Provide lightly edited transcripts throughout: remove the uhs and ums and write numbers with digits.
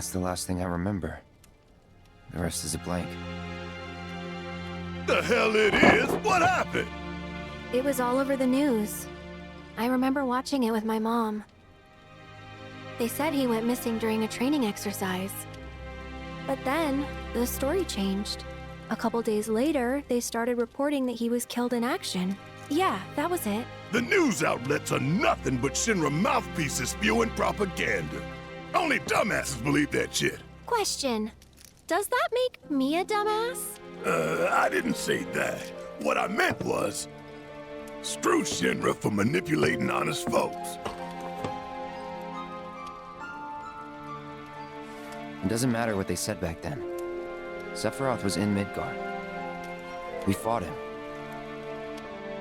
That's the last thing I remember. The rest is a blank. The hell it is? What happened? It was all over the news. I remember watching it with my mom. They said he went missing during a training exercise. But then, the story changed. A couple days later, they started reporting that he was killed in action. Yeah, that was it. The news outlets are nothing but Shinra mouthpieces spewing propaganda. Only dumbasses believe that shit. Question. Does that make me a dumbass? I didn't say that. What I meant was, screw Shinra for manipulating honest folks. It doesn't matter what they said back then. Sephiroth was in Midgar. We fought him.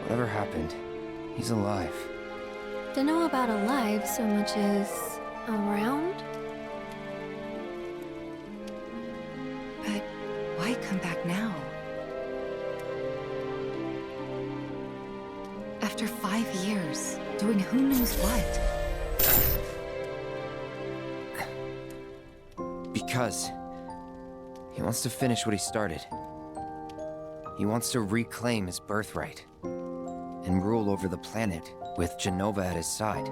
Whatever happened, he's alive. Dunno about alive so much as around? But why come back now? After 5 years, doing who knows what? Because he wants to finish what he started. He wants to reclaim his birthright and rule over the planet with Jenova at his side.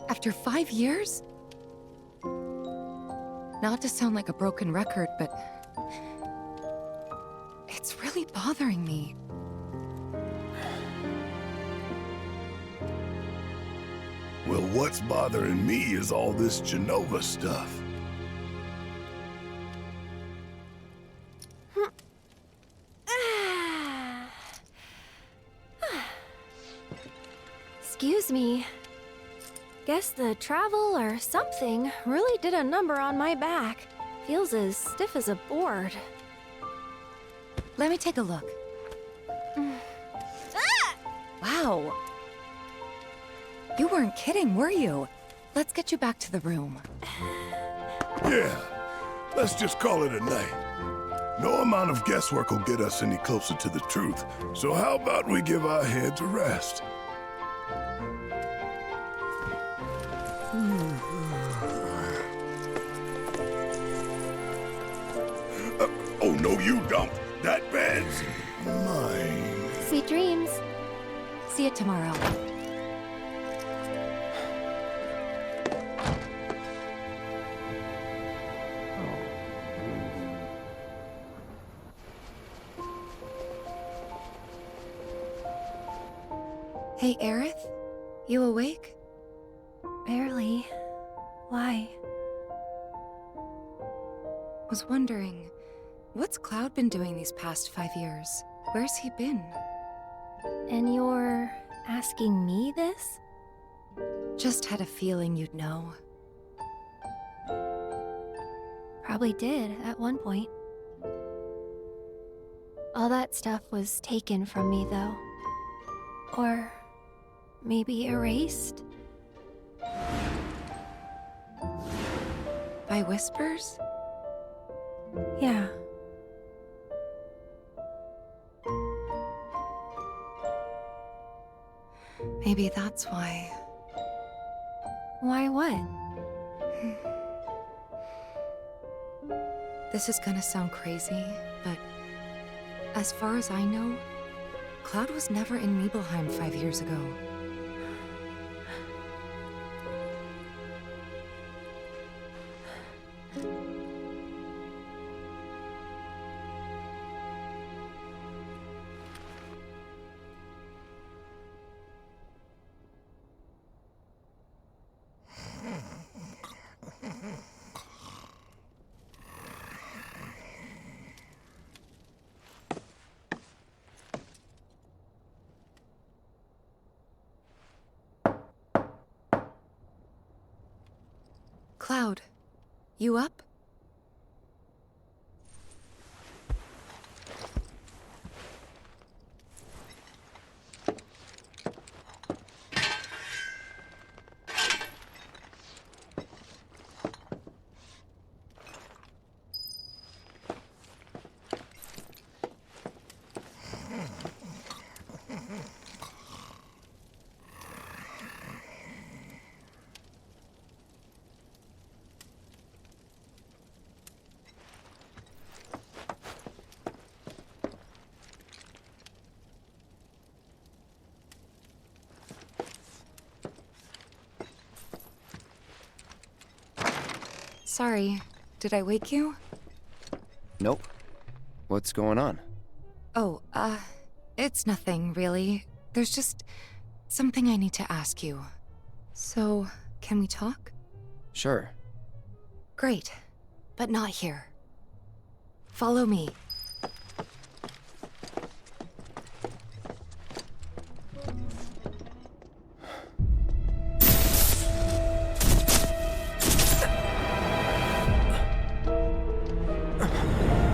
After 5 years? Not to sound like a broken record, but it's really bothering me. Well, what's bothering me is all this Jenova stuff. Excuse me. Guess the travel or something really did a number on my back. Feels as stiff as a board. Let me take a look. Wow. You weren't kidding, were you? Let's get you back to the room. Yeah, let's just call it a night. No amount of guesswork will get us any closer to the truth, so how about we give our heads a rest? Oh, no you don't. That bed's mine. Sweet dreams. See you tomorrow. Hey, Aerith? You awake? Barely. Why? Was wondering, what's Cloud been doing these past 5 years? Where's he been? And you're asking me this? Just had a feeling you'd know. Probably did at one point. All that stuff was taken from me, though. Or maybe erased? By whispers? Yeah. Maybe that's why. Why what? This is gonna sound crazy, but as far as I know, Cloud was never in Nibelheim 5 years ago. Cloud, you up? Sorry, did I wake you? Nope. What's going on? Oh, it's nothing, really. There's just something I need to ask you. So, can we talk? Sure. Great, but not here. Follow me.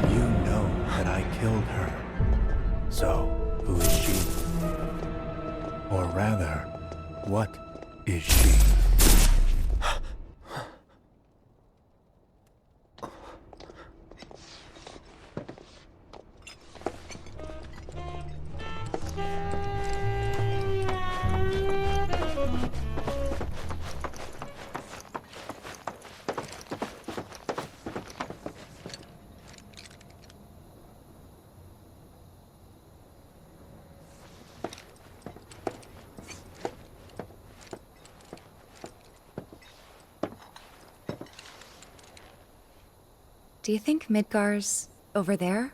You know that I killed her. So, who is she? Or rather, what is she? Do you think Midgar's over there?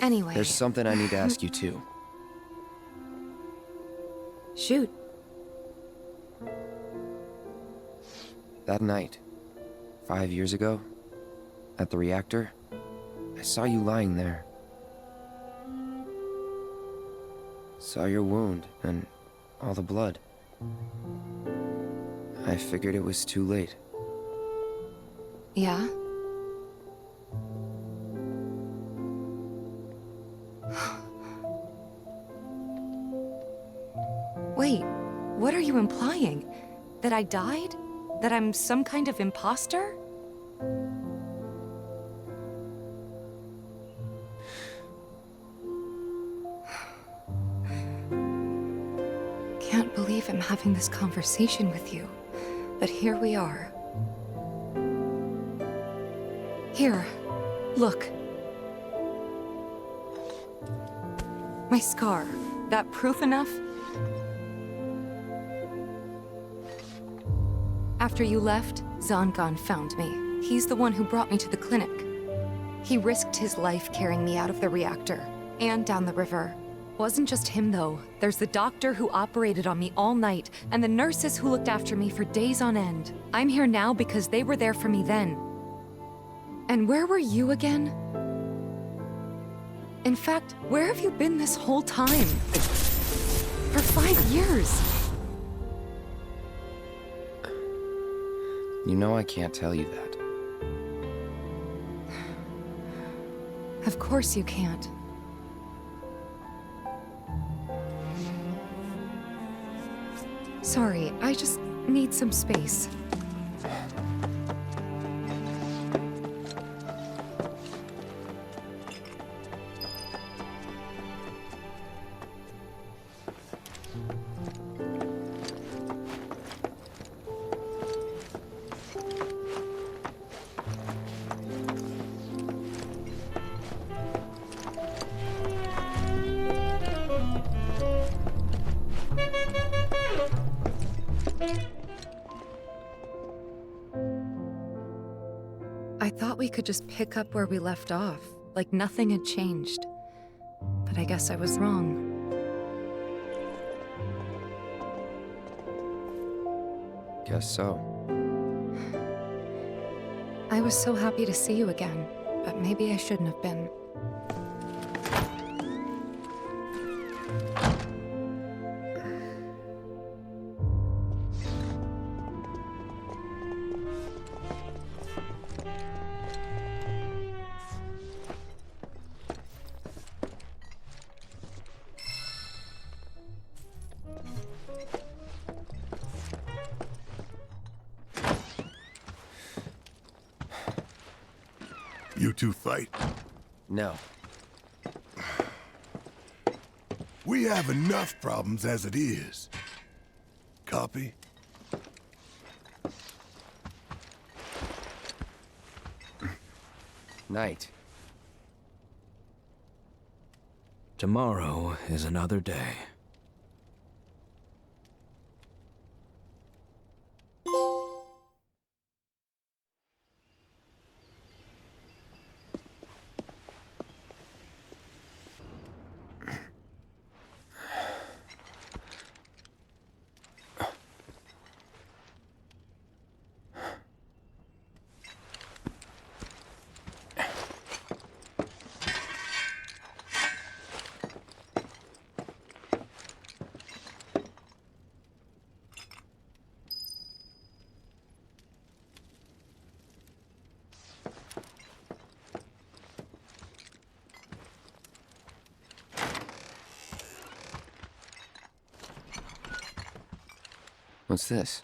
Anyway. There's something I need to ask you too. Shoot. That night, 5 years ago, at the reactor, I saw you lying there. Saw your wound and all the blood. I figured it was too late. Yeah? Wait, what are you implying? That I died? That I'm some kind of imposter? Can't believe I'm having this conversation with you, but here we are. Here, look. My scar. That proof enough? After you left, Zangan found me. He's the one who brought me to the clinic. He risked his life carrying me out of the reactor and down the river. Wasn't just him, though. There's the doctor who operated on me all night, and the nurses who looked after me for days on end. I'm here now because they were there for me then. And where were you again? In fact, where have you been this whole time? For 5 years. You know I can't tell you that. Of course you can't. Sorry, I just need some space. I thought we could just pick up where we left off, like nothing had changed. But I guess I was wrong. Guess so. I was so happy to see you again, but maybe I shouldn't have been. You two fight? No. We have enough problems as it is. Copy? Night. Tomorrow is another day. What's this?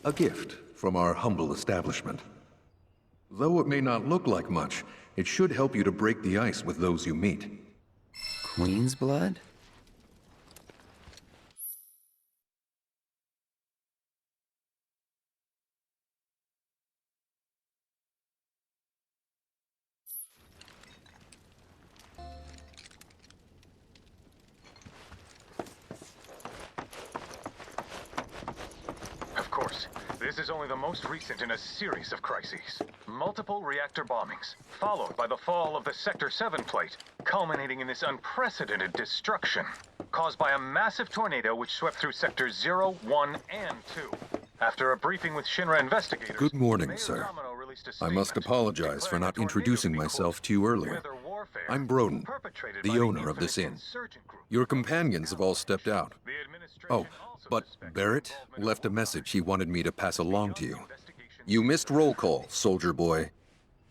A gift from our humble establishment. Though it may not look like much, it should help you to break the ice with those you meet. Queen's blood? Of course, this is only the most recent in a series of crises. Multiple reactor bombings, followed by the fall of the Sector 7 plate, culminating in this unprecedented destruction, caused by a massive tornado which swept through Sectors 0, 1, and 2. After a briefing with Shinra investigators... Good morning, Mayor sir. Domino released a I must statement apologize for declaring not the tornado introducing to be, myself quote, to you earlier. weather warfare I'm Broden, perpetrated by the owner of this infamous inn. insurgent group. Your companions have all stepped out. The administration Oh, also but suspects Barrett involvement left a of message he wanted me to pass along to you. investigation. You missed roll call, soldier boy.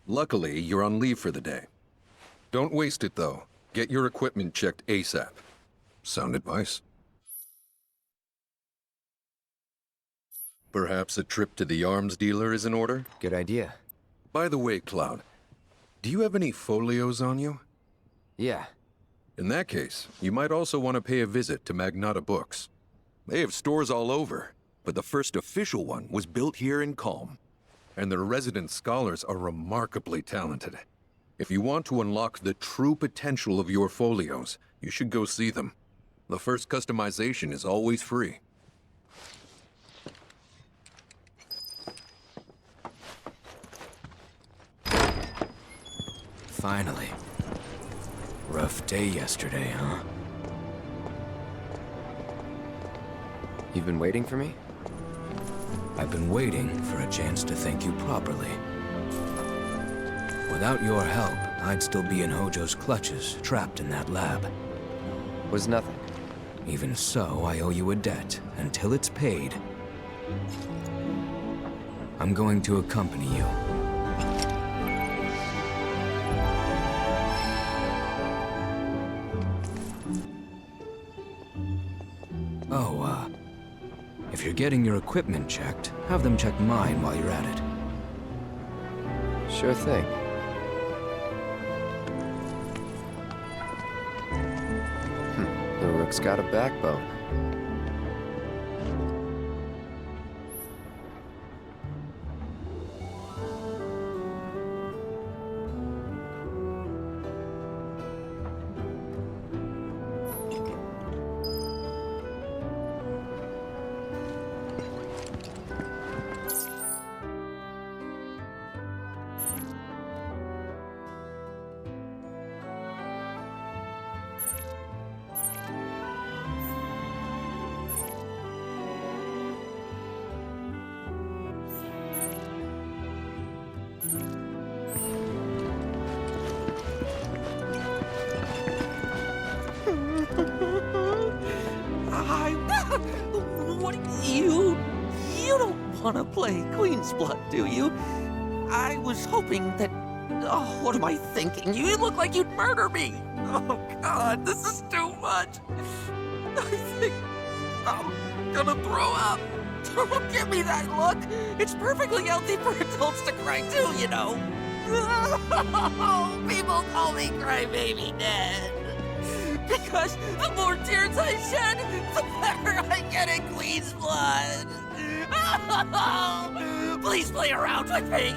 Luckily, you're on leave for the day. Don't waste it, though. Get your equipment checked ASAP. Sound advice? Perhaps a trip to the arms dealer is in order? Good idea. By the way, Cloud, do you have any folios on you? Yeah. In that case, you might also want to pay a visit to Magnata Books. They have stores all over, but the first official one was built here in Calm. And their resident scholars are remarkably talented. If you want to unlock the true potential of your folios, you should go see them. The first customization is always free. Finally. Rough day yesterday, huh? You've been waiting for me? I've been waiting for a chance to thank you properly. Without your help, I'd still be in Hojo's clutches, trapped in that lab. Was nothing. Even so, I owe you a debt. Until it's paid, I'm going to accompany you. Oh, if you're getting your equipment checked, have them check mine while you're at it. Sure thing. The rook's got a backbone. What you don't want to play Queen's Blood, do you? I was hoping that... Oh, what am I thinking? You look like you'd murder me. Oh, God, this is too much. I think I'm gonna throw up. Don't give me that look. It's perfectly healthy for adults to cry too, you know. People call me Crybaby Dad. Because the more tears I shed, the better I get in Queen's Blood. Please play around with me.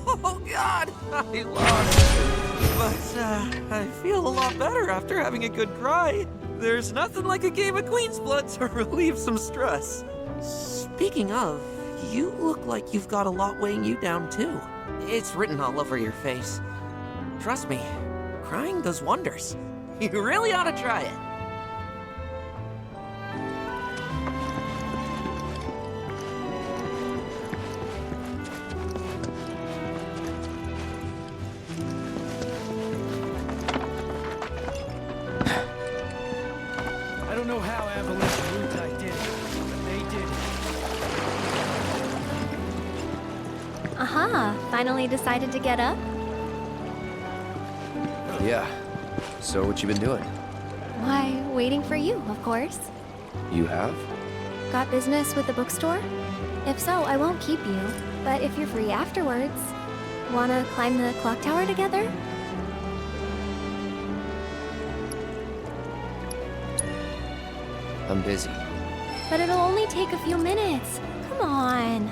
Oh, God! I lost. But, I feel a lot better after having a good cry. There's nothing like a game of Queen's Blood to relieve some stress. Speaking of, you look like you've got a lot weighing you down, too. It's written all over your face. Trust me, crying does wonders. You really ought to try it. I don't know how Avalanche and Wutai did it, but they did it. Aha, finally decided to get up? Yeah. So what you been doing? Why, waiting for you, of course. You have? Got business with the bookstore? If so, I won't keep you. But if you're free afterwards, wanna climb the clock tower together? I'm busy. But it'll only take a few minutes. Come on.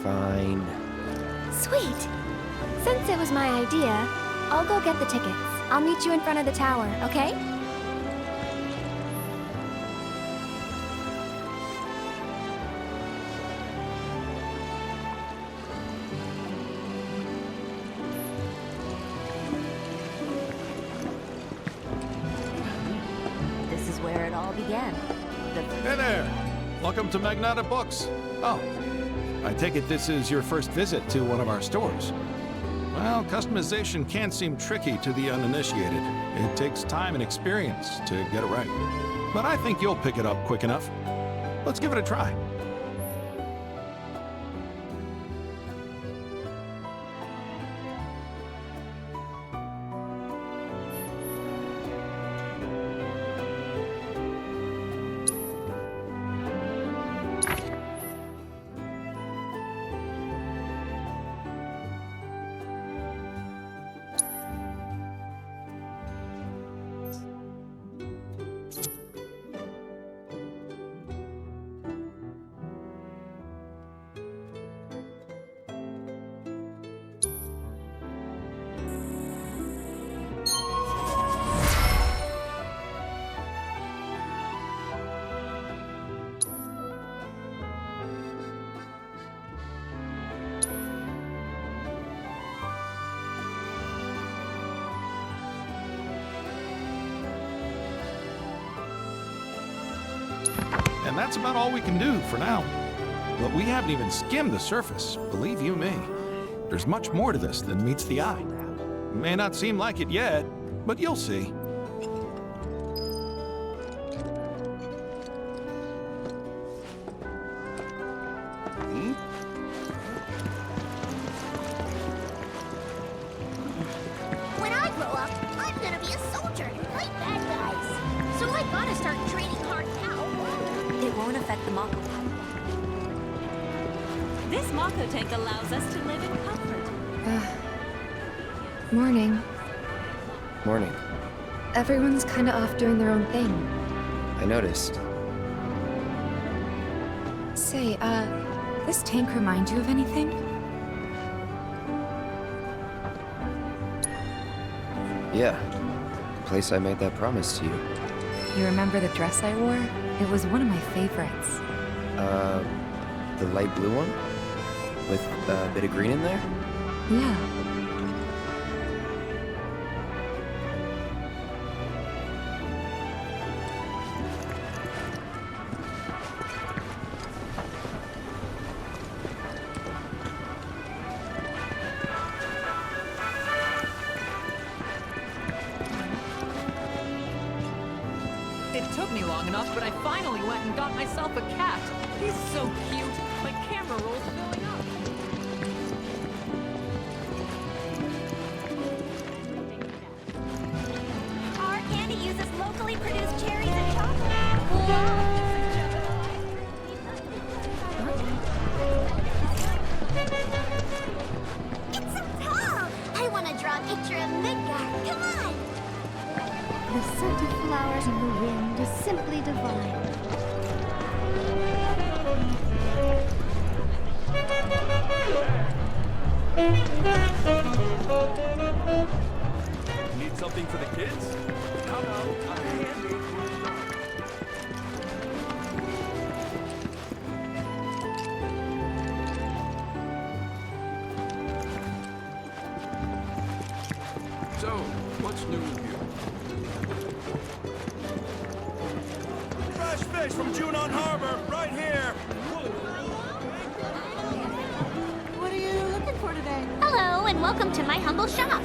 Fine. Sweet. Since it was my idea, I'll go get the tickets. I'll meet you in front of the tower, okay? This is where it all began. Hey there! Welcome to Magnata Books. Oh, I take it this is your first visit to one of our stores. Well, customization can seem tricky to the uninitiated. It takes time and experience to get it right. But I think you'll pick it up quick enough. Let's give it a try. And that's about all we can do for now. But we haven't even skimmed the surface, believe you me. There's much more to this than meets the eye. May not seem like it yet, but you'll see. When I grow up, I'm gonna be a soldier and fight bad guys. So I gotta start training hard now. It won't affect the Mako tank. This Mako tank allows us to live in comfort. Morning. Morning. Everyone's kinda off doing their own thing. I noticed. Say, this tank remind you of anything? Yeah. The place I made that promise to you. You remember the dress I wore? It was one of my favorites. The light blue one? With a bit of green in there? Yeah. It took me long enough, but I finally went and got myself a cat. He's so cute. My camera roll's filling up. Our candy uses locally produced cherries and chocolate. It's so tall! I want to draw a picture of Midgar. Come on! The scent of flowers in the wind is simply divine. something for the kids? No, not handy. So, what's new with you? Fresh fish from Junon Harbor, right here. What are you looking for today? Hello, and welcome to my humble shop.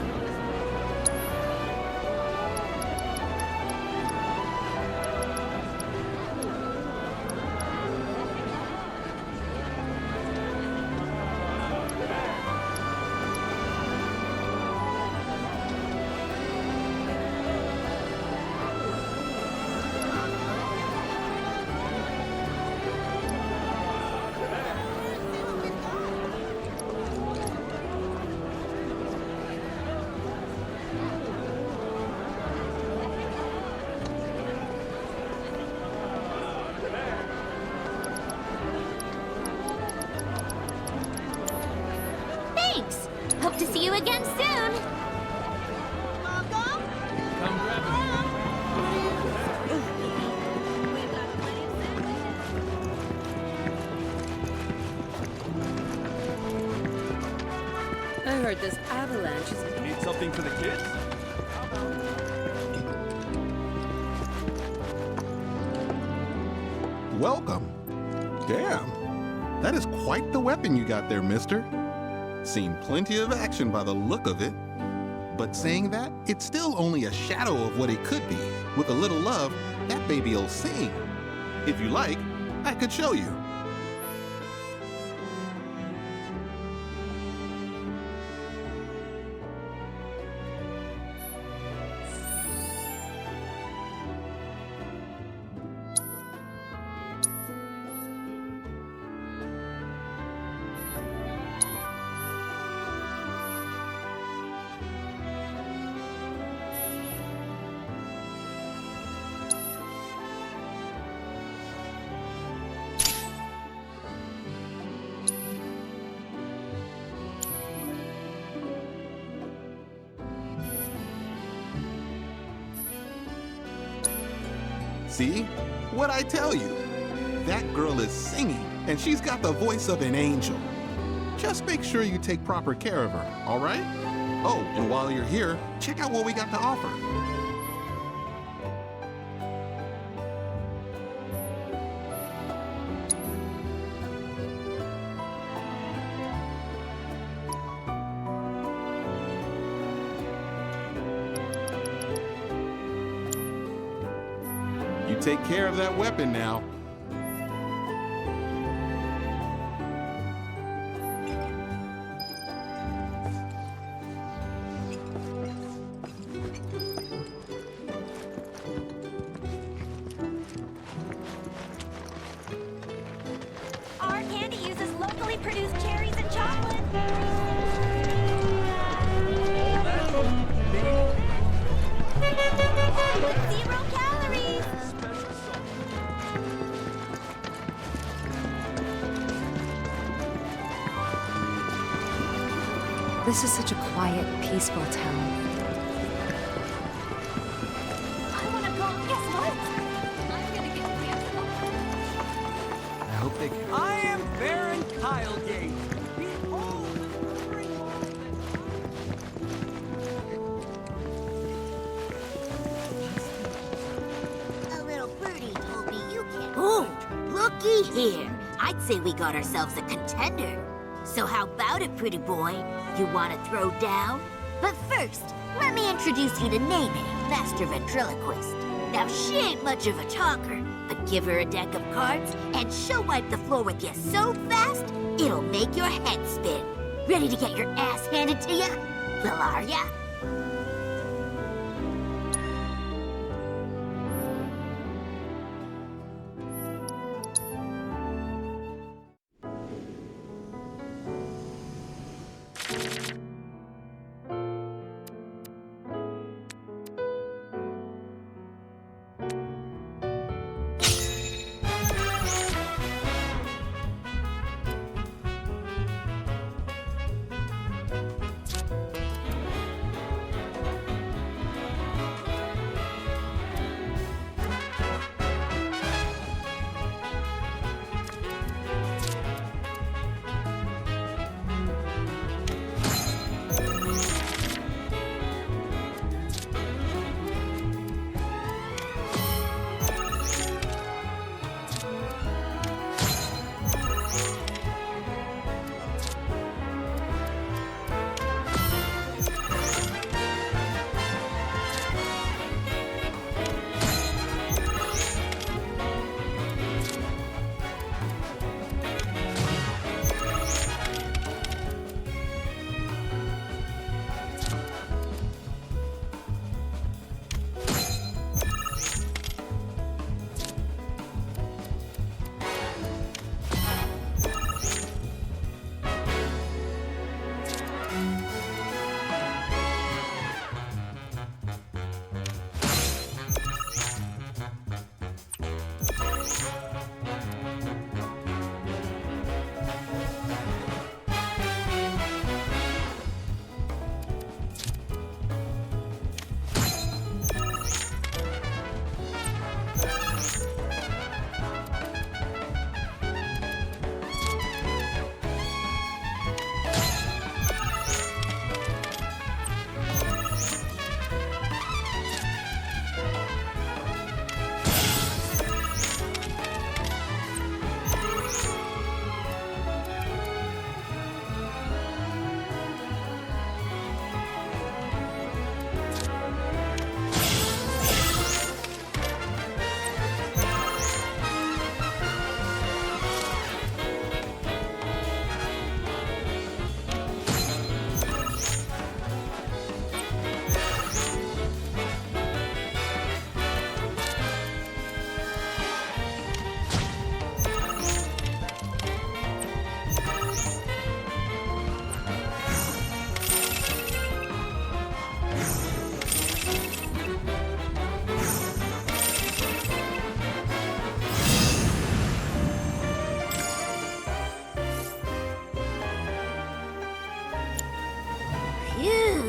Thanks. Hope to see you again soon. I heard this avalanche is... Need something for the kids? Welcome. Damn. That is quite the weapon you got there, mister. Seen plenty of action by the look of it. But saying that, it's still only a shadow of what it could be. With a little love, that baby'll sing. If you like, I could show you. See? What'd I tell you? That girl is singing, and she's got the voice of an angel. Just make sure you take proper care of her, all right? Oh, and while you're here, check out what we got to offer. You take care of that weapon now. Our candy uses locally produced cherries and chocolate. With 0 calories. This is such a quiet, peaceful town. I want to go. Guess what? I'm gonna get I hope they can. I am Baron Kylegate. Behold the glittering ball A little birdie told me you can't. Oh, looky here. I'd say we got ourselves a contender. So how about it, pretty boy? You want to throw down? But first, let me introduce you to Nene, master ventriloquist. Now, she ain't much of a talker, but give her a deck of cards, and she'll wipe the floor with you so fast, it'll make your head spin. Ready to get your ass handed to ya? Well, are ya?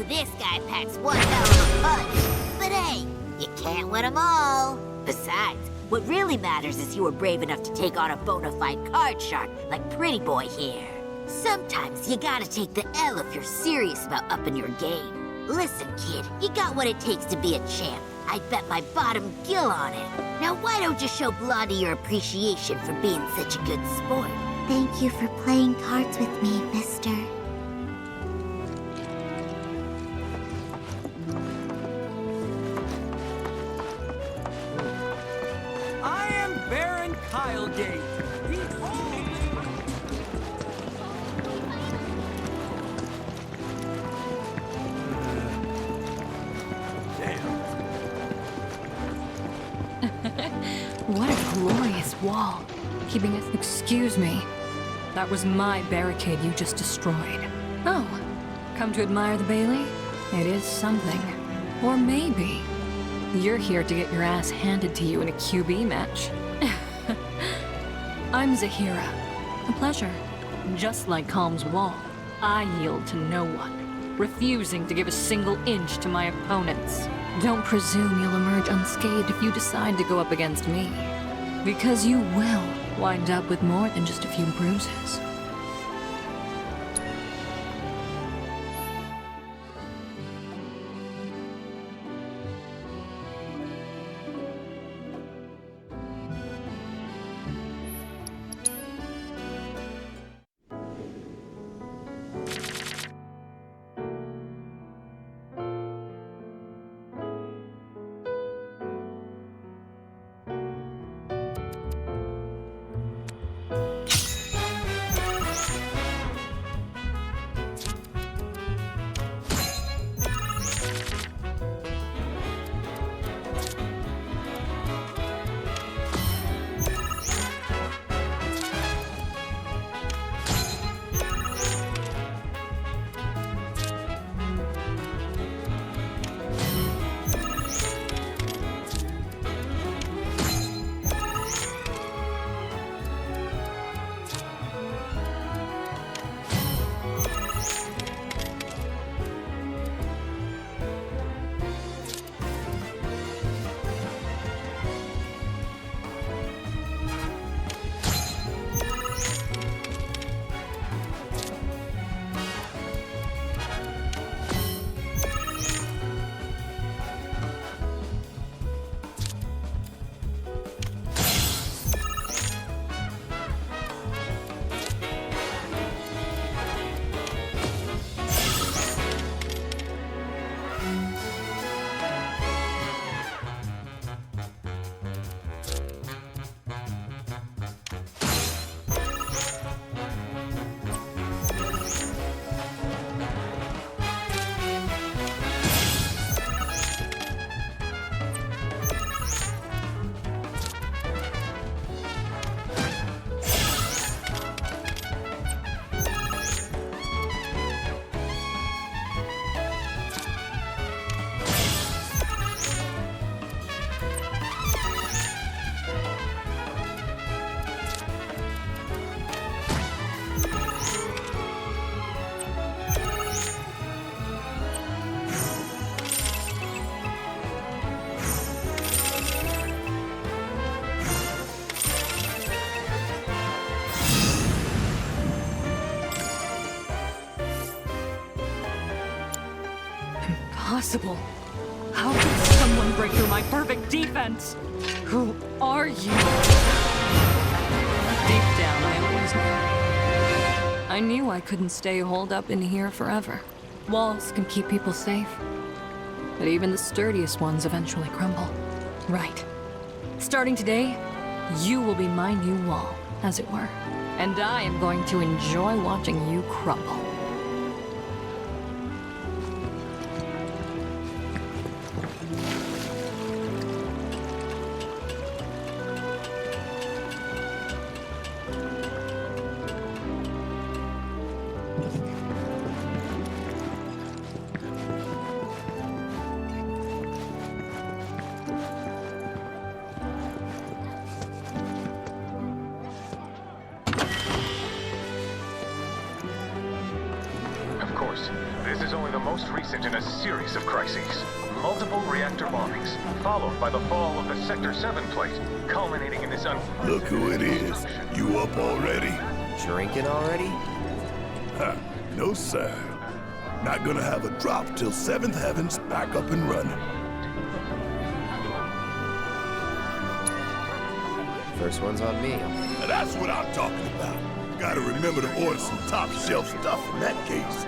This guy packs one hell of a punch. But hey, you can't win them all. Besides, what really matters is you were brave enough to take on a bona fide card shark like Pretty Boy here. Sometimes you gotta take the L if you're serious about upping your game. Listen, kid, you got what it takes to be a champ. I'd bet my bottom gill on it. Now why don't you show Blondie your appreciation for being such a good sport? Thank you for playing cards with me, mister. I am Baron Kylegate. Behold! What a glorious wall. Keeping us. Excuse me. That was my barricade you just destroyed. Oh, come to admire the Bailey? It is something. Or maybe you're here to get your ass handed to you in a QB match. I'm Zahira. A pleasure. Just like Calm's wall, I yield to no one, refusing to give a single inch to my opponents. Don't presume you'll emerge unscathed if you decide to go up against me. Because you will wind up with more than just a few bruises. Impossible. How could someone break through my perfect defense? Who are you? Deep down, I always knew. I knew I couldn't stay holed up in here forever. Walls can keep people safe, but even the sturdiest ones eventually crumble. Right. Starting today, you will be my new wall, as it were. And I am going to enjoy watching you crumble. news. This is only the most recent in a series of crises. Multiple reactor bombings, followed by the fall of the Sector 7 plate, culminating in this Look who it is. You up already? Drinking already? Ha, no sir. Not gonna have a drop till 7th Heaven's back up and running. First one's on me. Now that's what I'm talking about. Gotta remember to order some top shelf stuff in that case.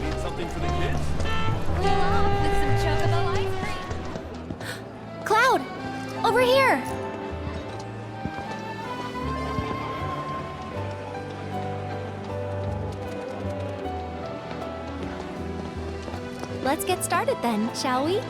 Need something for the kids? Cool off with some chocobo ice cream. Cloud! Over here! Let's get started then, shall we?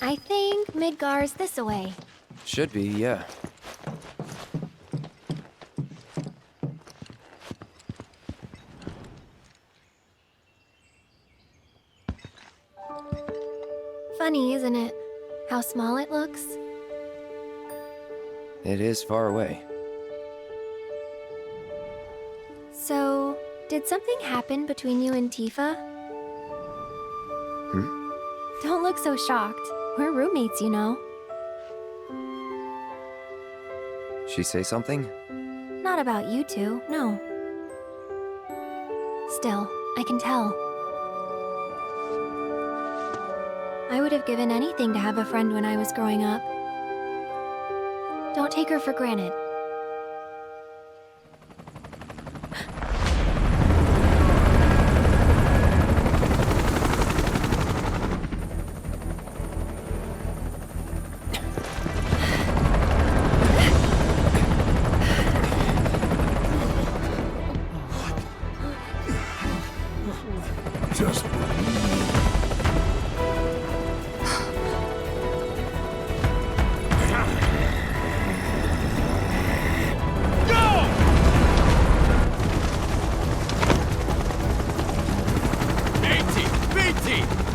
I think Midgar's this away. Should be, yeah. Funny, isn't it? How small it looks. It is far away. So, did something happen between you and Tifa? Don't look so shocked. We're roommates, you know. She say something? Not about you two, no. Still, I can tell. I would have given anything to have a friend when I was growing up. Don't take her for granted. Just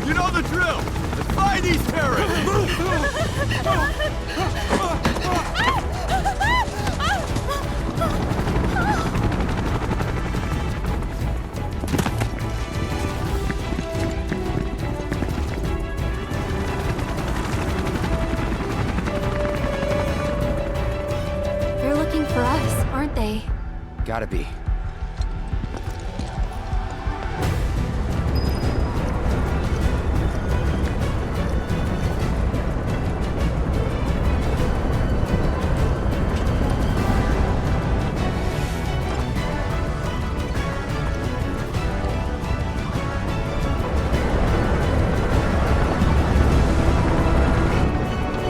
You know the drill! Defy these terrorists! They're looking for us, aren't they? Gotta be.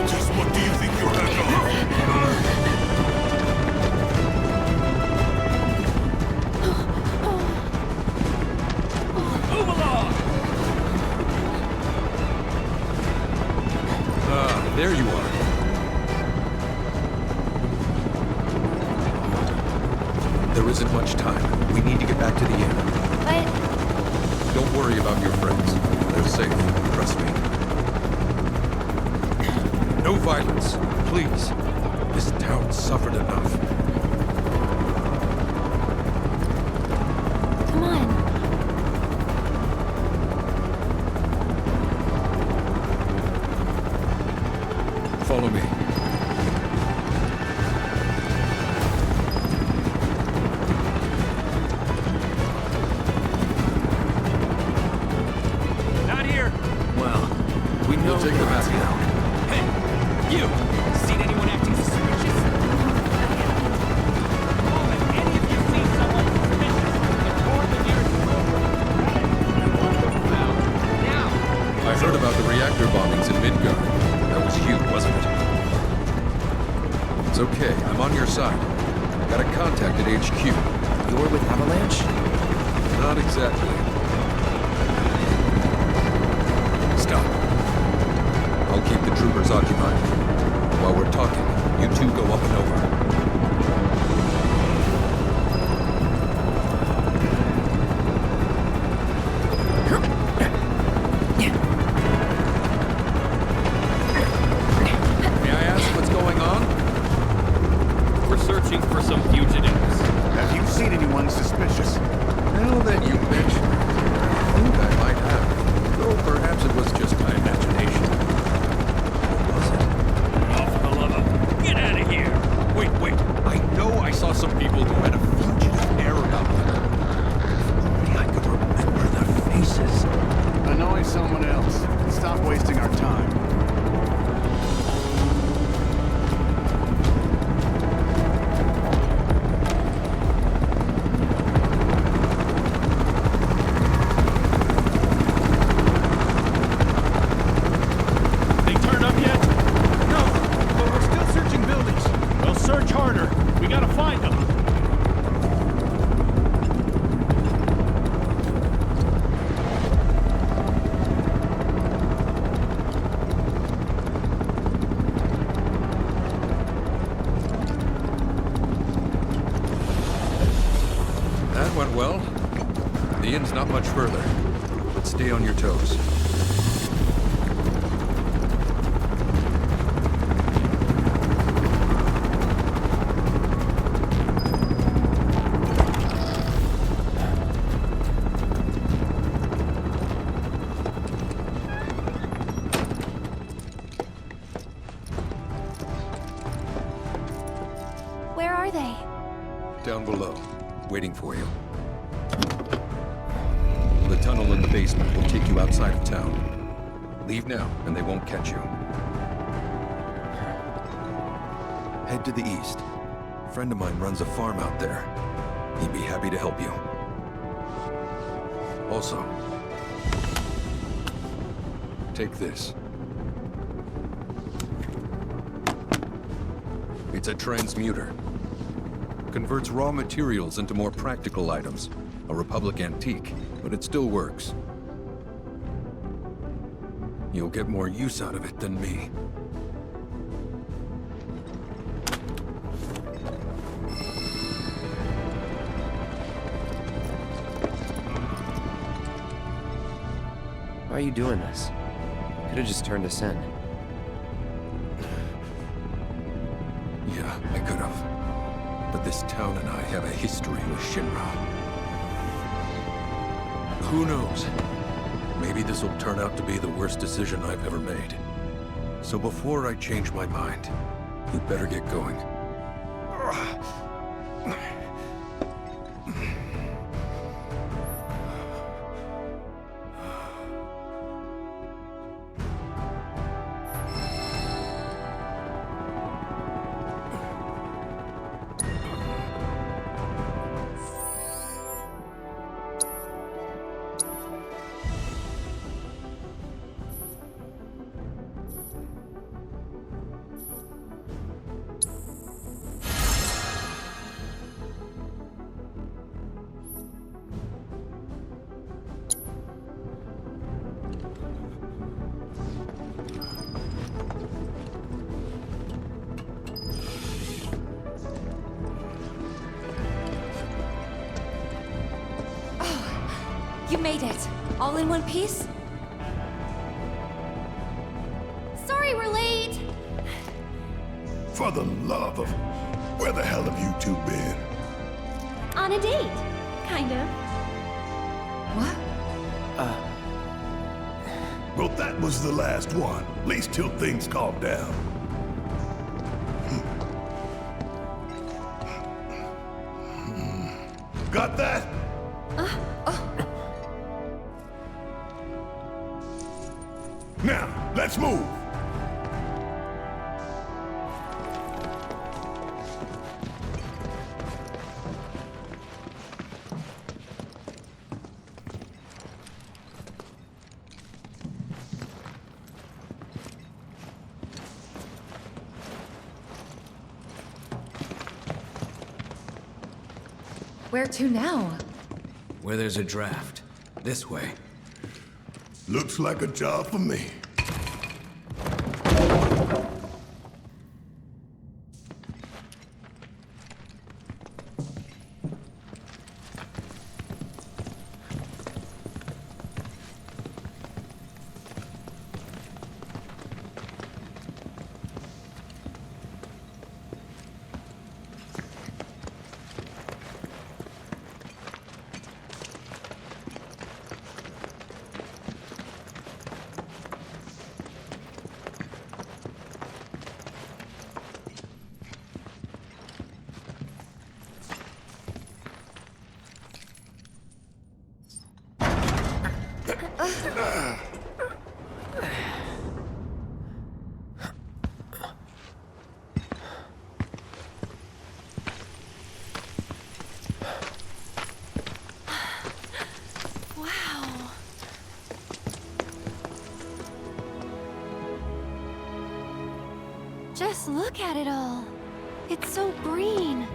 just what do you think you're gonna go? Move along! Ah, there you are. There isn't much time. We need to get back to the inn. But Don't worry about your friends. They're safe. Trust me. No violence, please. This town suffered enough. come on. Follow me. Not here! Well, we know We'll take the mask now. Hey! You! Seen anyone acting suspicious? It's okay. I'm on your side. Got a contact at HQ. You're with Avalanche? Not exactly. Stop. I'll keep the troopers occupied. While we're talking, you two go up and over. May I ask what's going on? We're searching for some fugitives. Have you seen anyone suspicious? Now that you mention it, I think I might have. Though perhaps it was just my imagination. Or was it? Oh, for the love of... Get out of here! Wait. I know I saw some people who had a fugitive air about them. If only I could remember their faces. Annoy someone else. Stop wasting our time. They turned up yet? No, but we're still searching buildings. We'll search harder. We gotta find them. That went well. The inn's not much further, but stay on your toes. Where are they? Down below, waiting for you. The tunnel in the basement will take you outside of town. Leave now, and they won't catch you. Head to the east. A friend of mine runs a farm out there. He'd be happy to help you. Also, take this. It's a transmuter. Converts raw materials into more practical items. A Republic antique, but it still works. You'll get more use out of it than me. Why are you doing this? Could have just turned us in. Yeah, I could have. But this town and I have a history with Shinra. Who knows? Maybe this will turn out to be the worst decision I've ever made. So before I change my mind, you'd better get going. You made it. All in one piece? Sorry we're late. For the love of... Where the hell have you two been? On a date. Kind of. What? Well, that was the last one. At least till things calm down. Got that? Now, let's move. Where to now? Where there's a draft. This way. Looks like a job for me. Wow. Just look at it all. It's so green.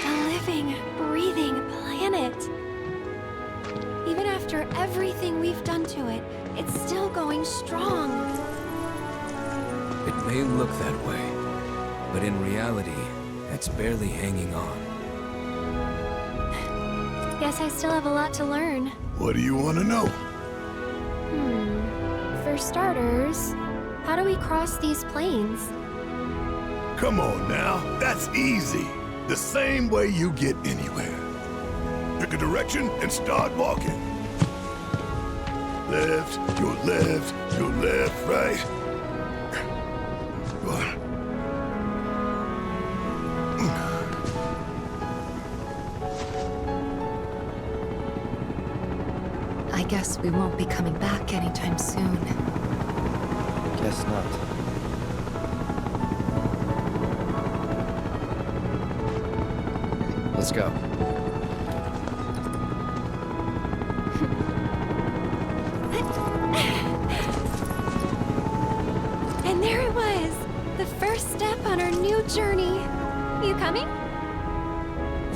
A living, breathing planet. Even after everything we've done to it, it's still going strong. It may look that way, but in reality, it's barely hanging on. Guess I still have a lot to learn. What do you want to know? For starters, how do we cross these plains? Come on now, that's easy. The same way you get anywhere. Pick a direction and start walking. Left, your left, your left, right. I guess we won't be coming back anytime soon. Guess not. Let's go. And there it was! The first step on our new journey. You coming?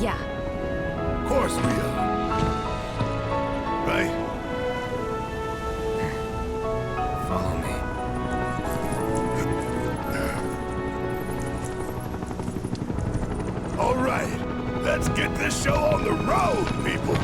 Yeah. Of course we are. Right? Follow me. All right, let's get this show on the road, people.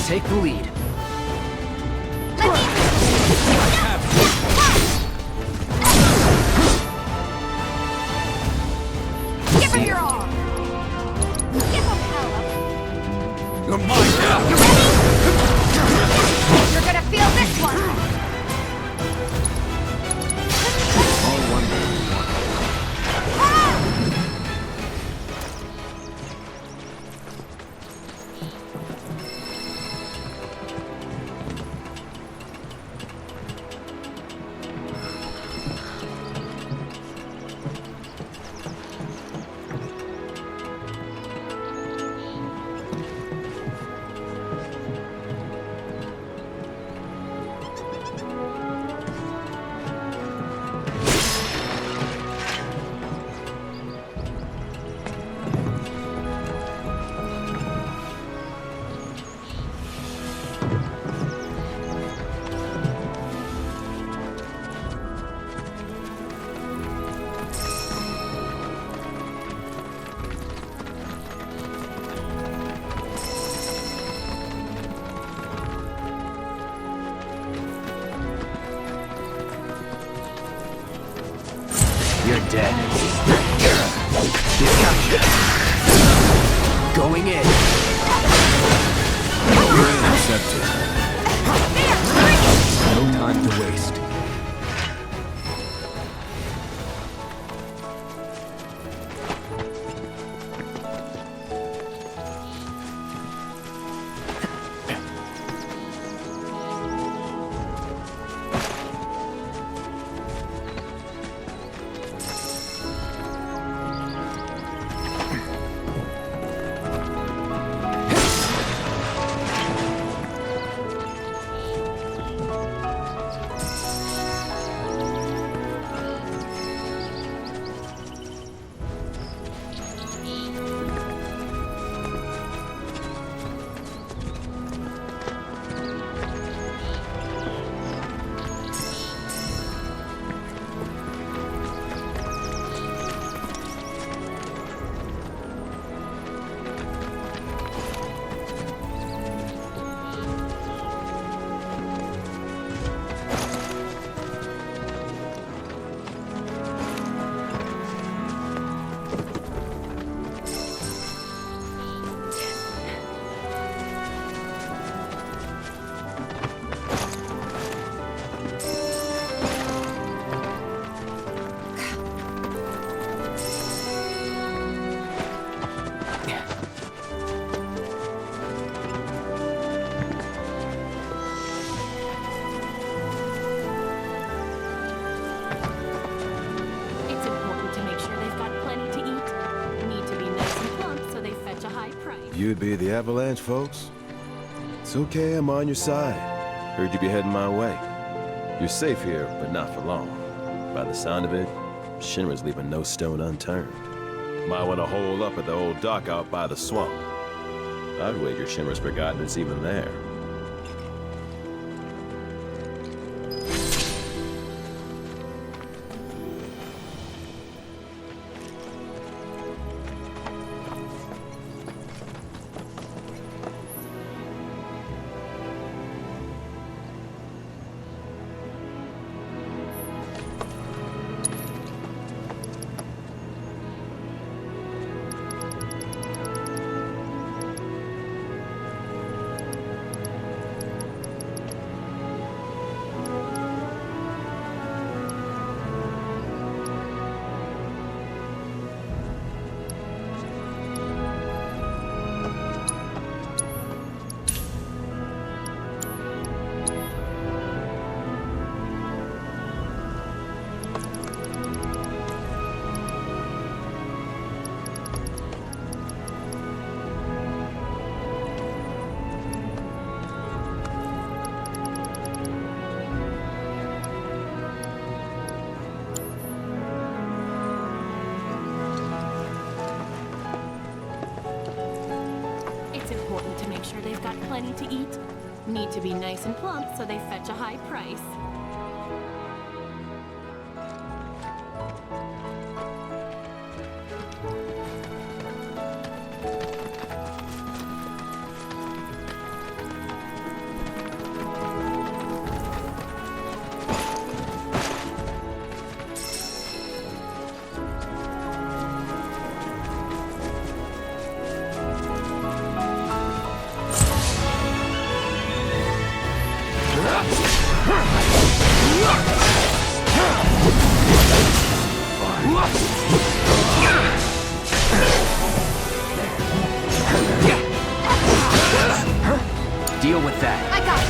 Take the lead. Give him your all. Give him hell. You're mine now. You ready? You're gonna feel this one. All one. You're dead. Going in. You're intercepted. No time to waste. You'd be the Avalanche, folks? It's okay, I'm on your side. Heard you be heading my way. You're safe here, but not for long. By the sound of it, Shinra's leaving no stone unturned. Might want to hole up at the old dock out by the swamp. I'd wager Shinra's forgotten it's even there. They've got plenty to eat. Need to be nice and plump so they fetch a high price. Deal with that. I got it.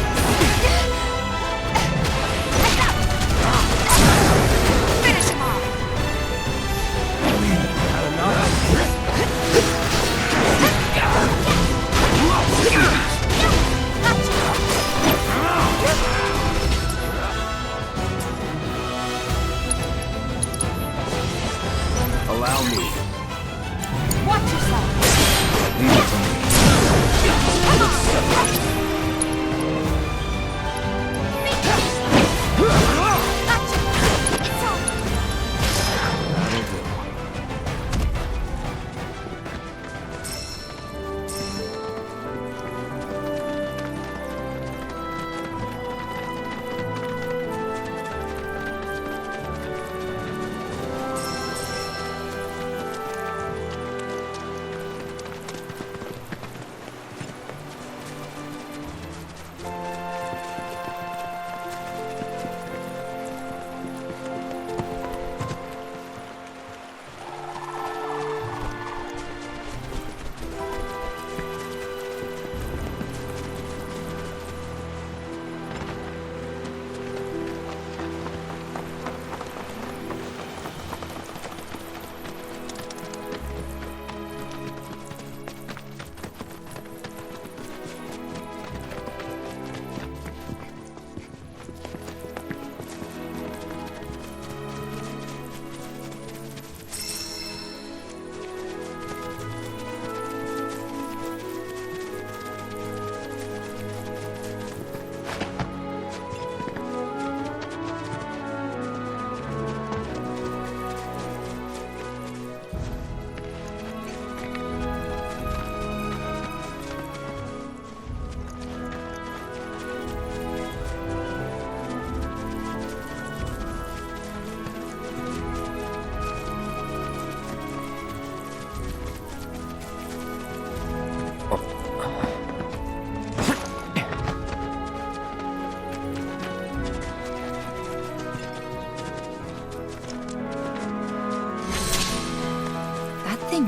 Finish him off. Allow me. Watch yourself. Leave it to me.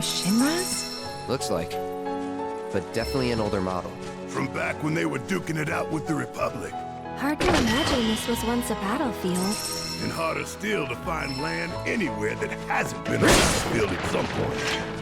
Shinra's? Looks like. But definitely an older model. From back when they were duking it out with the Republic. Hard to imagine this was once a battlefield. And harder still to find land anywhere that hasn't been a battlefield at some point.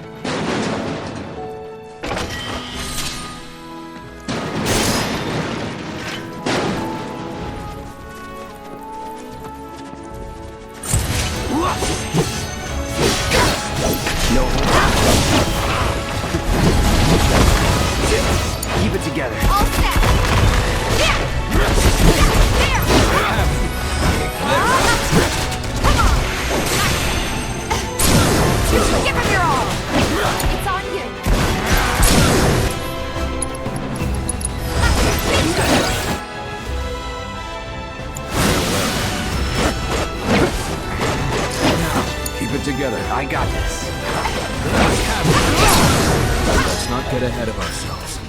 get ahead of ourselves.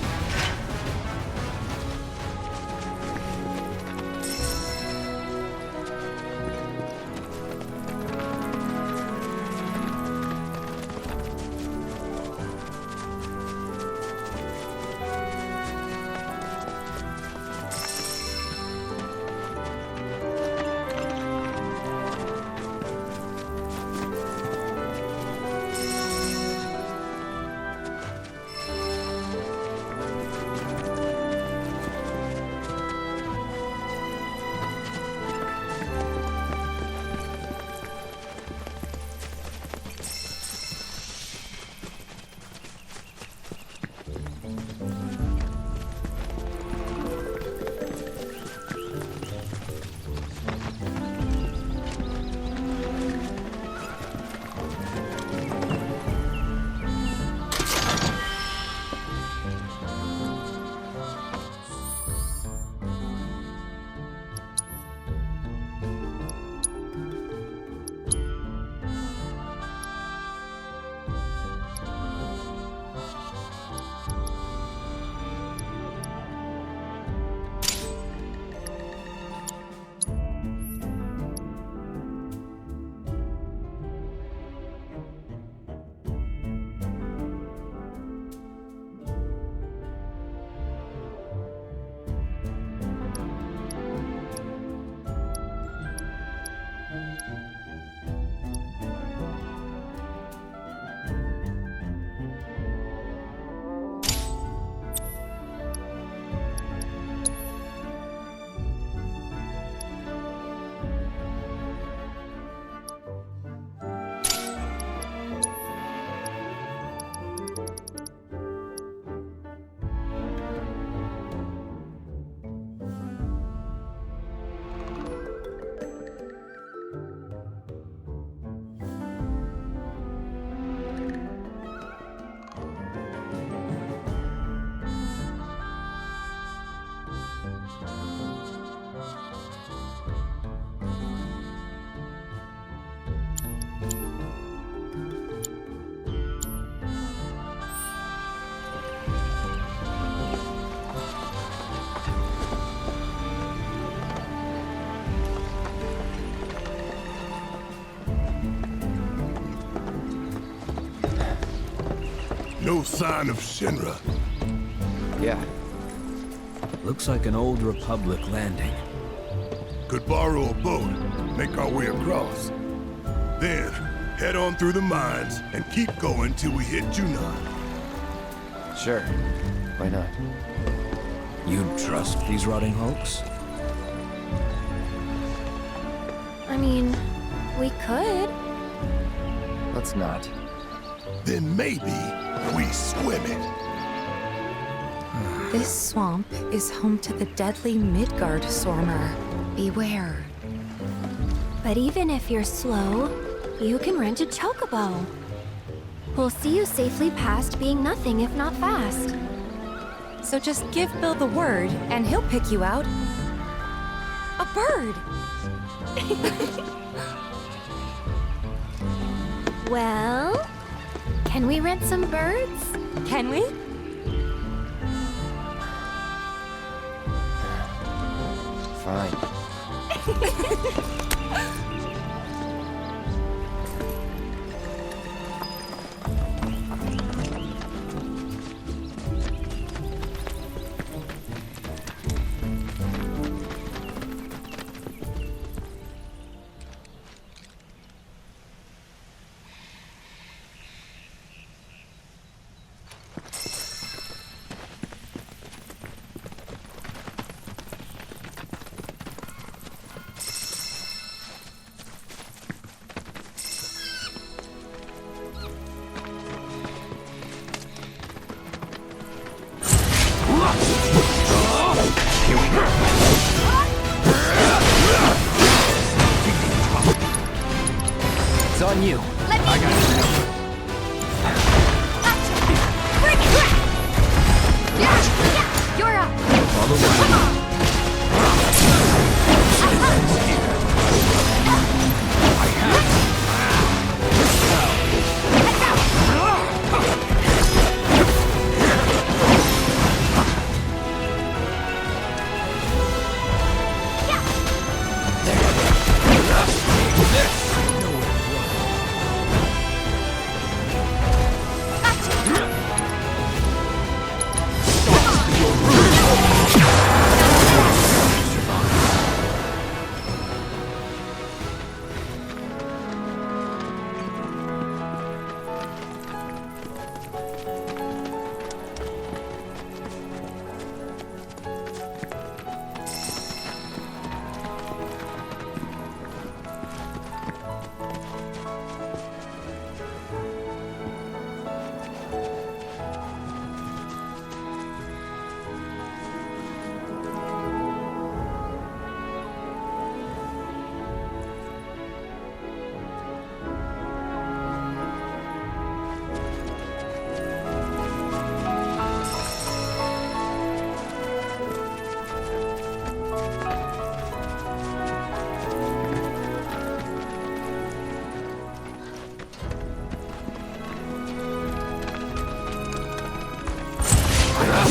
No sign of Shinra. Yeah. Looks like an old Republic landing. Could borrow a boat, make our way across. Then, head on through the mines and keep going till we hit Junon. Sure. Why not? You'd trust these rotting hulks? I mean, we could. Let's not. Then maybe we swim it. This swamp is home to the deadly Midgard Swarmer. Beware. But even if you're slow, you can rent a chocobo. We'll see you safely past being nothing if not fast. So just give Bill the word, and he'll pick you out. A bird! Well, can we rent some birds? Can we? Fine. It's on you. I got it. You're up. Follow me.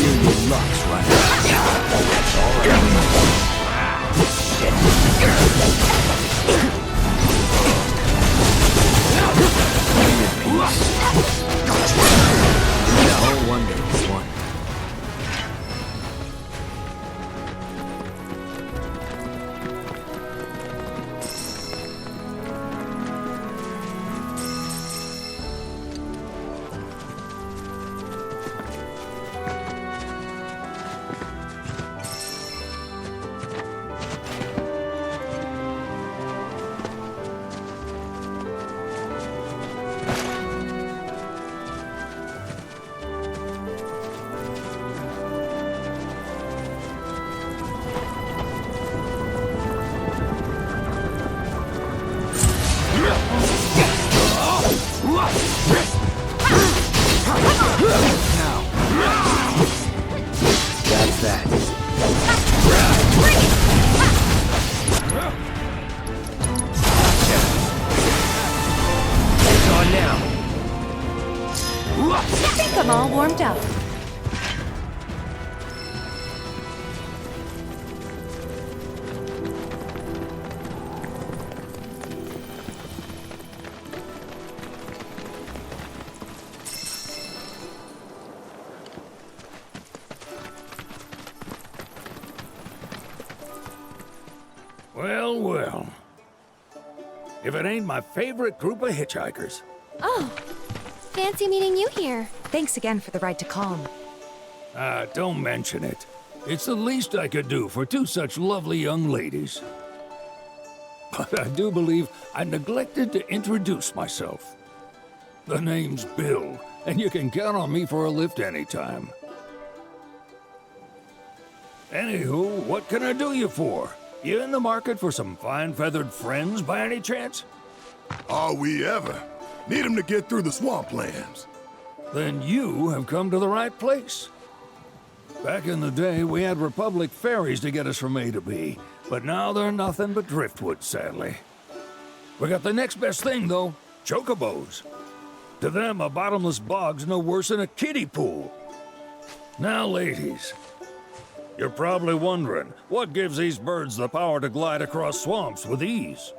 Feel your luck's running. All right. Shit. No wonder you won. That's that. It's on now. I think I'm all warmed up. Well, well. If it ain't my favorite group of hitchhikers. Oh, fancy meeting you here. Thanks again for the ride to Calm. Don't mention it. It's the least I could do for two such lovely young ladies. But I do believe I neglected to introduce myself. The name's Bill, and you can count on me for a lift anytime. Anywho, what can I do you for? You in the market for some fine-feathered friends by any chance? Are we ever? Need 'em to get through the swamplands. Then you have come to the right place. Back in the day, we had Republic ferries to get us from A to B, but now they're nothing but driftwood, sadly. We got the next best thing, though, chocobos. To them, a bottomless bog's no worse than a kiddie pool. Now, ladies, you're probably wondering, what gives these birds the power to glide across swamps with ease?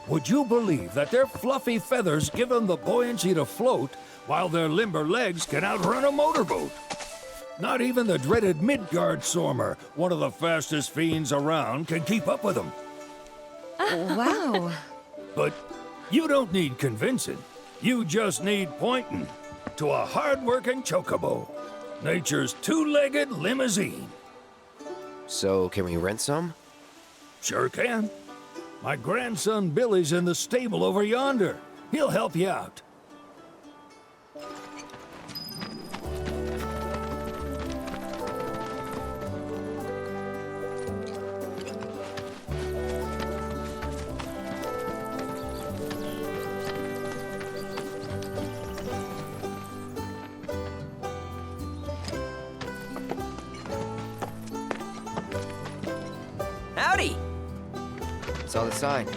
Would you believe that their fluffy feathers give them the buoyancy to float, while their limber legs can outrun a motorboat? Not even the dreaded Midgard Sormer, one of the fastest fiends around, can keep up with them. Wow. But you don't need convincing. You just need pointing to a hard-working chocobo. Nature's two-legged limousine. So, can we rent some? Sure can. My grandson Billy's in the stable over yonder. He'll help you out. Howdy! Saw the sign.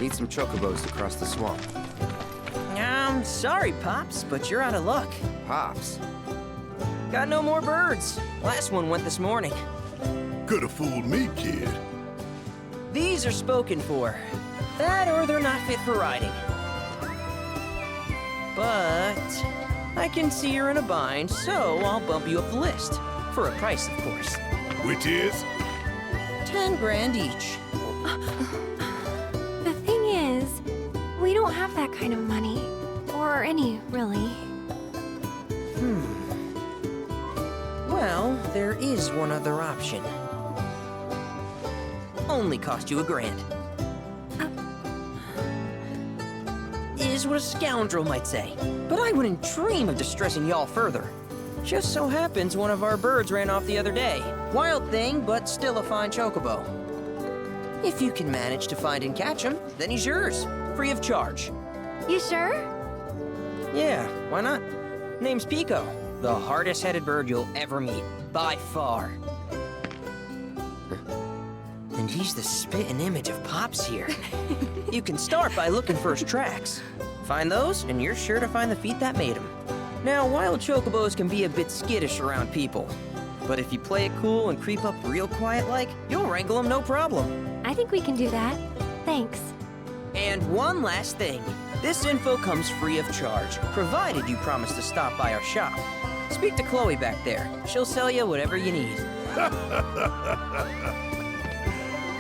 Need some chocobos to cross the swamp. Sorry, Pops, but you're out of luck. Pops? Got no more birds. Last one went this morning. Could've fooled me, kid. These are spoken for. That or they're not fit for riding. But I can see you're in a bind, so I'll bump you up the list. For a price, of course. Which is? 10 grand each. The thing is, we don't have that kind of money. Or any, really. Well, there is one other option. Only cost you $1 grand. Is what a scoundrel might say. But I wouldn't dream of distressing y'all further. Just so happens one of our birds ran off the other day. Wild thing, but still a fine chocobo. If you can manage to find and catch him, then he's yours. Free of charge. You sure? Yeah, why not? Name's Pico. The hardest-headed bird you'll ever meet. By far. And he's the spitting image of Pops here. You can start by looking for his tracks. Find those, and you're sure to find the feet that made them. Now, wild chocobos can be a bit skittish around people. But if you play it cool and creep up real quiet like, you'll wrangle them no problem. I think we can do that. Thanks. And one last thing. This info comes free of charge, provided you promise to stop by our shop. Speak to Chloe back there. She'll sell you whatever you need.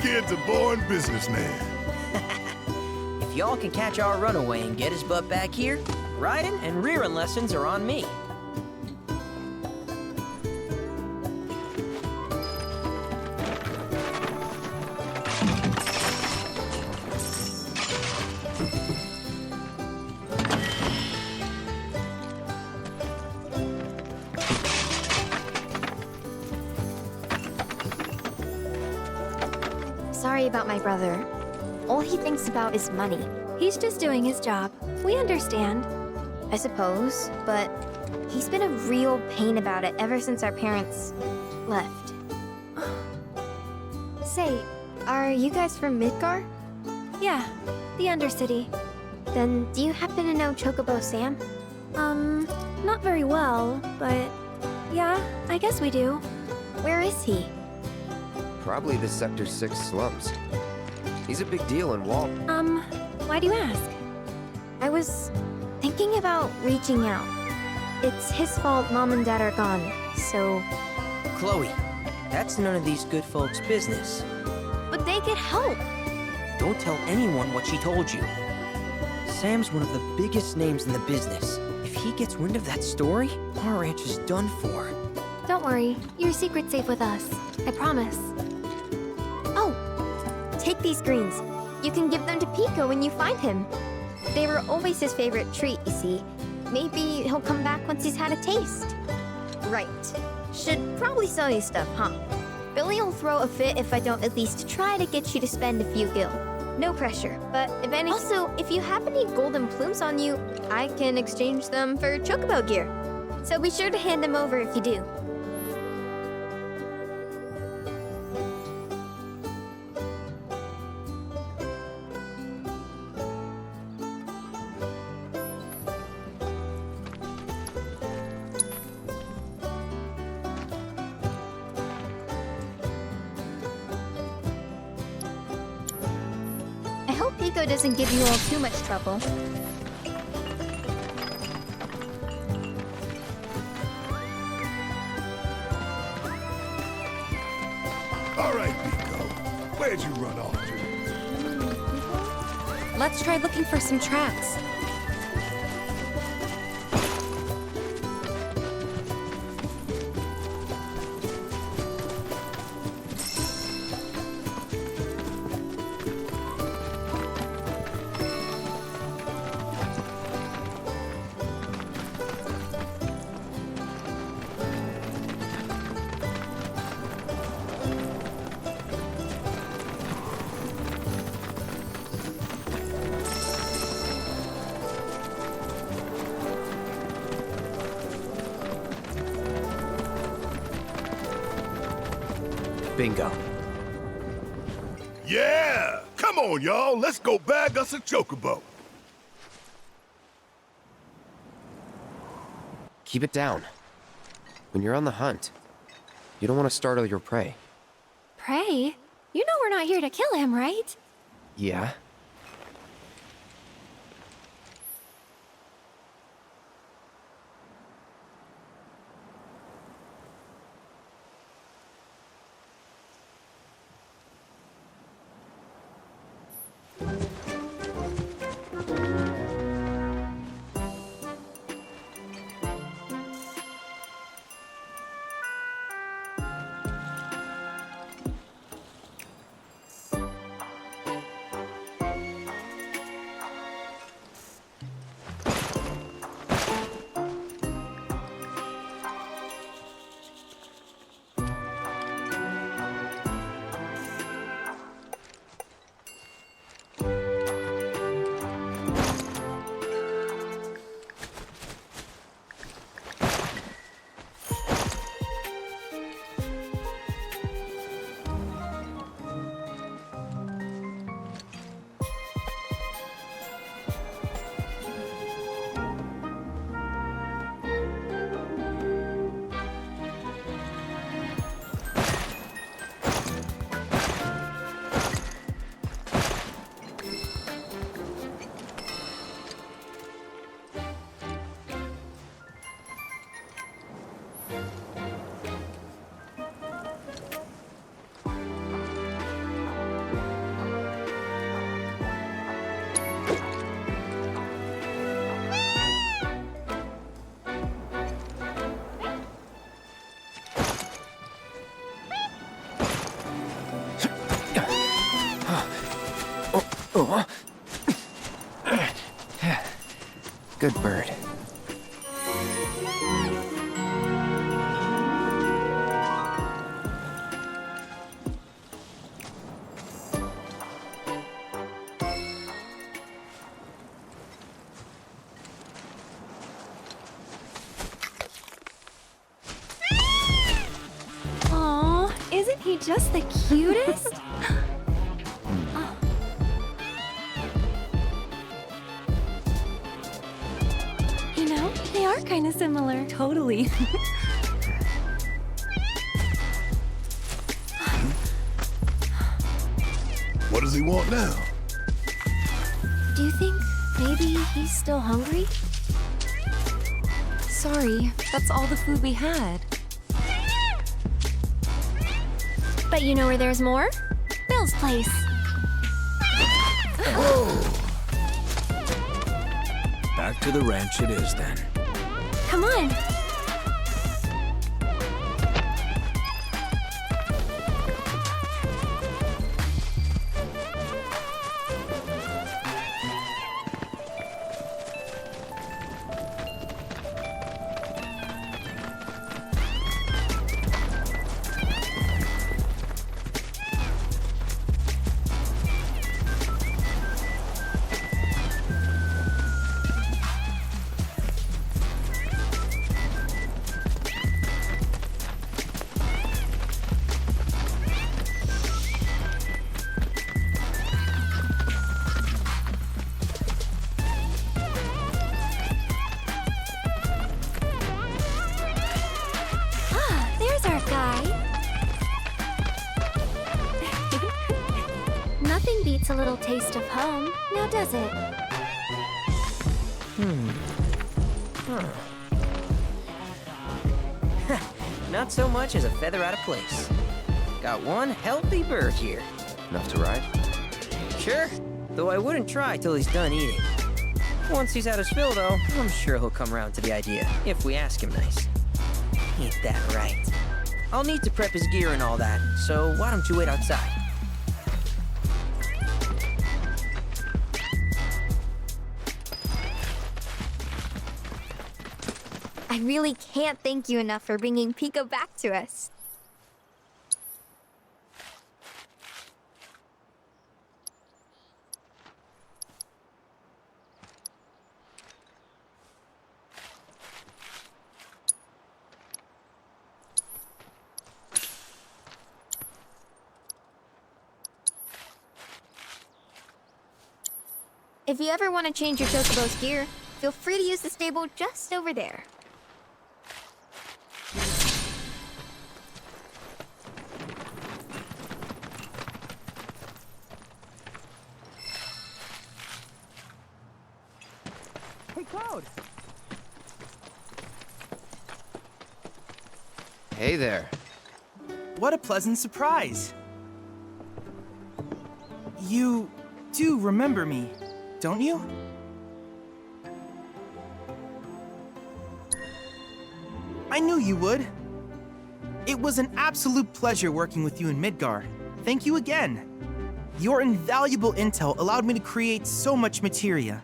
Kid's a born businessman. If y'all can catch our runaway and get his butt back here, riding and rearing lessons are on me. Sorry about my brother. All he thinks about is money. He's just doing his job. We understand. I suppose, but he's been a real pain about it ever since our parents left. Say, are you guys from Midgar? Yeah, the Undercity. Then do you happen to know Chocobo Sam? Not very well, but yeah, I guess we do. Where is he? Probably the Sector 6 slums. He's a big deal in Walt. Why do you ask? I was thinking about reaching out. It's his fault Mom and Dad are gone, so... Chloe, that's none of these good folks' business. But they could help! Don't tell anyone what she told you. Sam's one of the biggest names in the business. If he gets wind of that story, our ranch is done for. Don't worry, your secret's safe with us. I promise. Oh! Take these greens. You can give them to Pico when you find him. They were always his favorite treat, you see. Maybe he'll come back once he's had a taste. Right. Should probably sell you stuff, huh? Billy'll throw a fit if I don't at least try to get you to spend a few gil. No pressure, but if any— Also, if you have any golden plumes on you, I can exchange them for chocobo gear. So be sure to hand them over if you do. I hope Pico doesn't give you all too much trouble. All right, Pico. Where'd you run off to? Let's try looking for some tracks. Bingo. Yeah! Come on, y'all. Let's go bag us a chocobo. Keep it down. When you're on the hunt, you don't want to startle your prey. Prey? You know we're not here to kill him, right? Yeah? Oh. Good bird. Aw, isn't he just the cutest? Oh. You know, they are kind of similar. Totally. What does he want now? Do you think maybe he's still hungry? Sorry, that's all the food we had. But you know where there's more? Bill's place. Back to the ranch it is then. Come on. There's our guy. Nothing beats a little taste of home, now does it? Not so much as a feather out of place. Got one healthy bird here. Enough to ride? Sure, though I wouldn't try till he's done eating. Once he's had his fill, though, I'm sure he'll come around to the idea, if we ask him nice. Ain't that right? I'll need to prep his gear and all that, so why don't you wait outside? I really can't thank you enough for bringing Pico back to us. If you ever want to change your Chocobo's gear, feel free to use the stable just over there. Hey, Cloud! Hey there. What a pleasant surprise. You do remember me, don't you? I knew you would. It was an absolute pleasure working with you in Midgar. Thank you again. Your invaluable intel allowed me to create so much materia.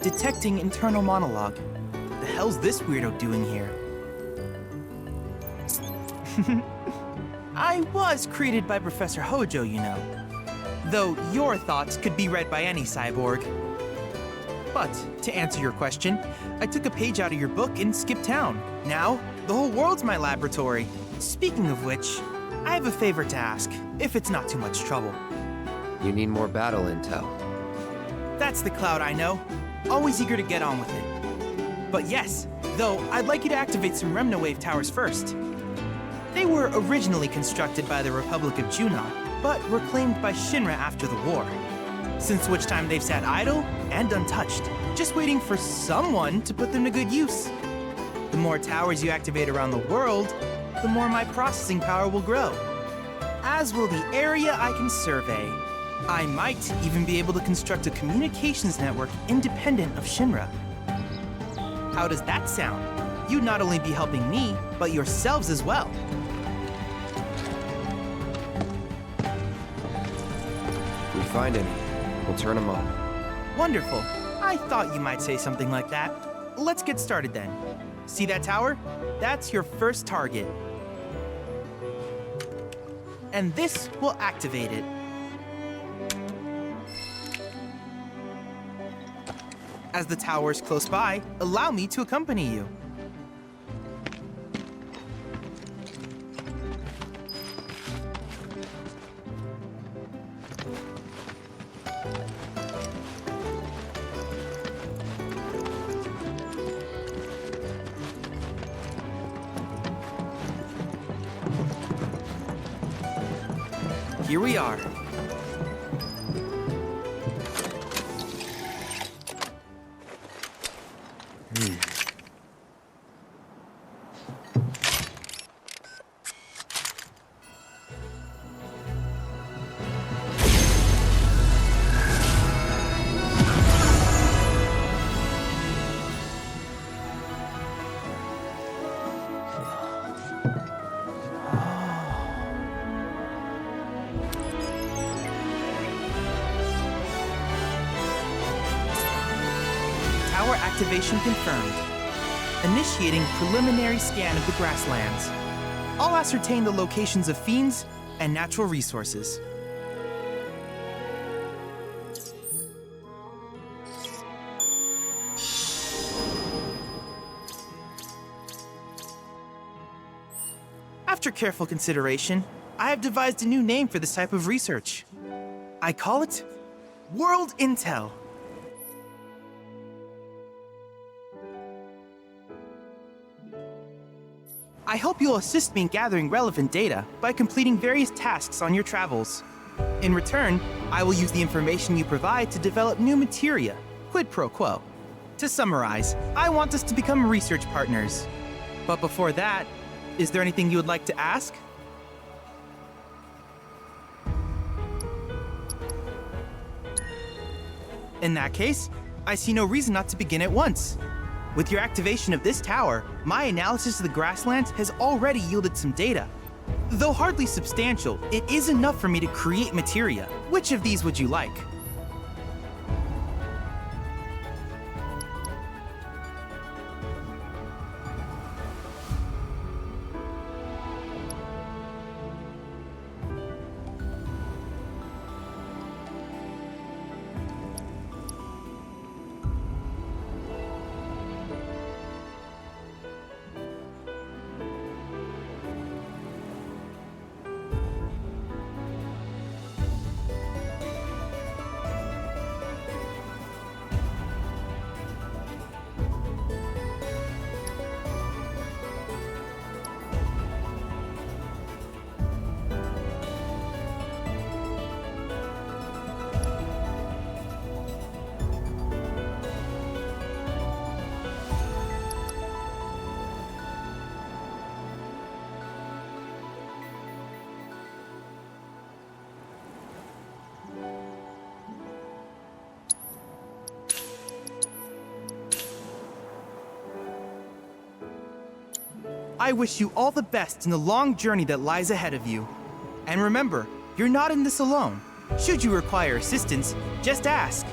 Detecting internal monologue. The hell's this weirdo doing here? I was created by Professor Hojo, you know. Though your thoughts could be read by any cyborg. But, to answer your question, I took a page out of your book and skipped town. Now, the whole world's my laboratory. Speaking of which, I have a favor to ask, if it's not too much trouble. You need more battle intel. That's the Cloud I know. Always eager to get on with it. But yes, though, I'd like you to activate some Remnawave towers first. They were originally constructed by the Republic of Junon, but reclaimed by Shinra after the war. Since which time they've sat idle and untouched, just waiting for someone to put them to good use. The more towers you activate around the world, the more my processing power will grow. As will the area I can survey. I might even be able to construct a communications network independent of Shinra. How does that sound? You'd not only be helping me, but yourselves as well. find any, we'll turn them on. Wonderful. I thought you might say something like that. Let's get started then. See that tower? That's your first target. And this will activate it. As the tower is close by, allow me to accompany you. Here we are. Tower activation confirmed. Initiating preliminary scan of the grasslands. I'll ascertain the locations of fiends and natural resources. After careful consideration, I have devised a new name for this type of research. I call it World Intel. I hope you'll assist me in gathering relevant data by completing various tasks on your travels. In return, I will use the information you provide to develop new materia, quid pro quo. To summarize, I want us to become research partners. But before that, is there anything you would like to ask? In that case, I see no reason not to begin at once. With your activation of this tower, my analysis of the grasslands has already yielded some data. Though hardly substantial, it is enough for me to create materia. Which of these would you like? I wish you all the best in the long journey that lies ahead of you. And remember, you're not in this alone. Should you require assistance, just ask.